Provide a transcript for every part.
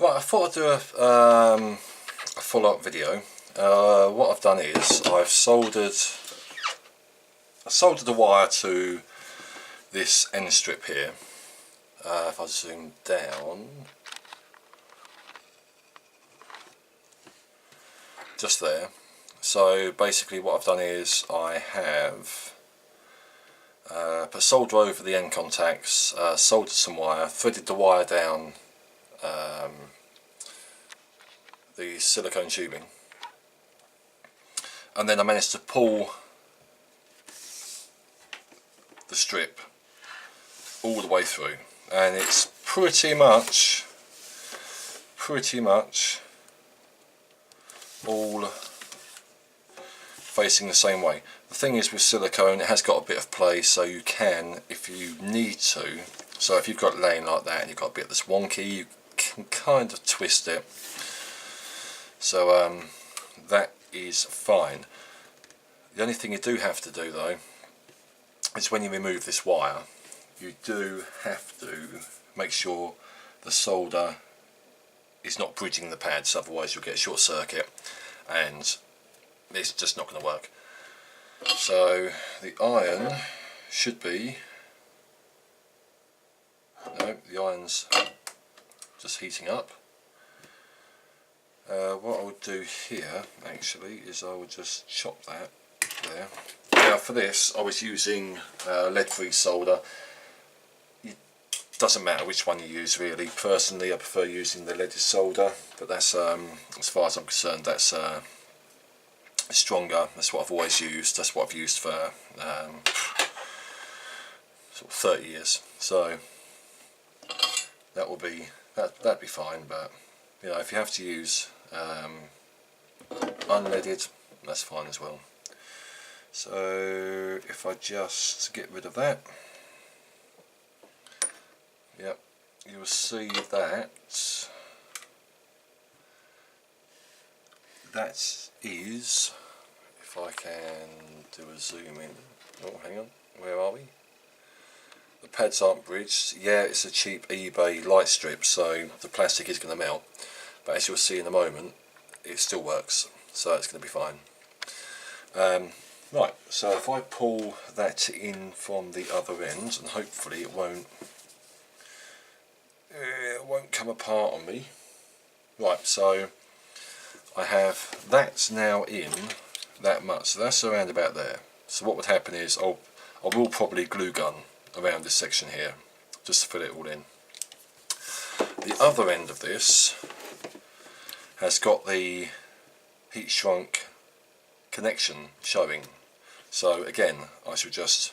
Right, I thought I'd do a follow-up video. What I've done is I've soldered the wire to this end strip here. If I zoom down, just there. So basically what I've done is I have put solder over the end contacts, soldered some wire, threaded the wire down the silicone tubing, and then I managed to pull the strip all the way through, and it's pretty much all facing the same way. The thing is with silicone, it has got a bit of play, so you can, if you need to, so if you've got it laying like that and you've got a bit that's wonky, you can kind of twist it. So that is fine. The only thing you do have to do though is when you remove this wire, you do have to make sure the solder is not bridging the pads, otherwise you'll get a short circuit and it's just not going to work. So the iron should be, no, the iron's just heating up. What I would do here actually is I would just chop that there. Now for this I was using lead-free solder. It doesn't matter which one you use really. Personally I prefer using the leaded solder, but that's as far as I'm concerned, that's stronger. That's what I've always used. That's what I've used for sort of 30 years. So that will be that'd be fine. But you know, if you have to use unleaded, that's fine as well. So if I just get rid of that, yep, you'll see that is, if I can do a zoom in, oh hang on, where are we? The pads aren't bridged. Yeah, it's a cheap eBay light strip, so the plastic is going to melt, but as you'll see in a moment, it still works, so it's going to be fine. Right, so if I pull that in from the other end, and hopefully it won't come apart on me. Right, so I have that now in that much, so that's around about there. So what would happen is I will probably glue gun around this section here just to fill it all in. The other end of this has got the heat shrunk connection showing, so again I should just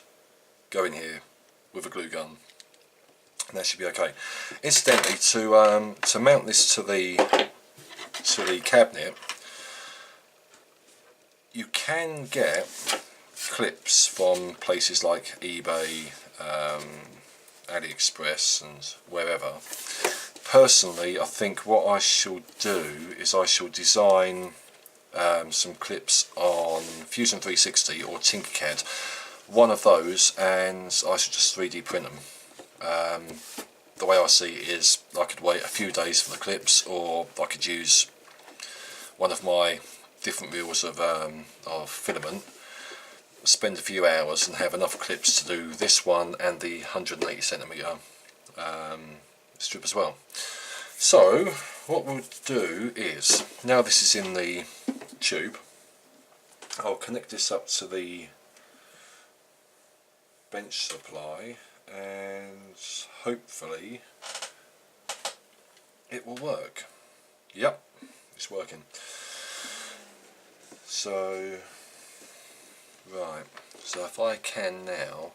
go in here with a glue gun and that should be okay. Incidentally, to mount this to the cabinet, you can get clips from places like eBay, AliExpress and wherever. Personally, I think what I shall do is I shall design some clips on Fusion 360 or Tinkercad, one of those, and I should just 3D print them. The way I see it is I could wait a few days for the clips, or I could use one of my different reels of filament, spend a few hours and have enough clips to do this one and the 180cm strip as well. So what we'll do is, now this is in the tube, I'll connect this up to the bench supply and hopefully it will work. Yep, it's working. So right, so if I can now,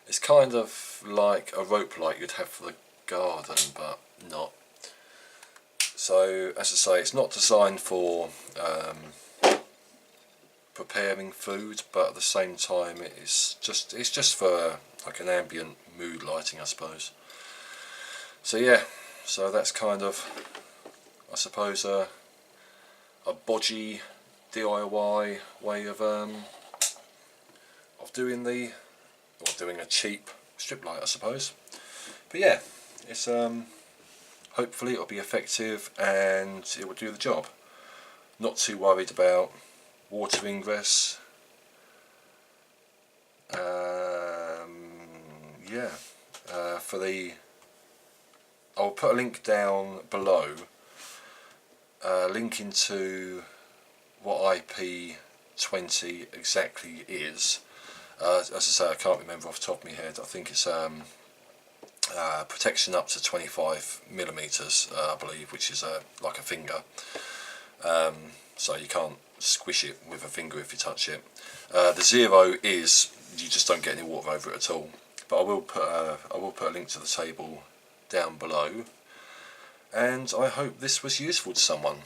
it's kind of like a rope light you'd have for the garden, but not. So as I say, it's not designed for preparing food, but at the same time it's just for like an ambient mood lighting, I suppose. So yeah, so that's kind of, I suppose, a bodgy DIY way of doing a cheap strip light, I suppose. But yeah, it's hopefully it'll be effective and it will do the job. Not too worried about water ingress. Yeah, I'll put a link down below linking to what IP20 exactly is. As I say, I can't remember off the top of my head. I think it's protection up to 25mm, I believe, which is like a finger. So you can't squish it with a finger if you touch it. The 0 is you just don't get any water over it at all. But I will put a link to the table down below, and I hope this was useful to someone.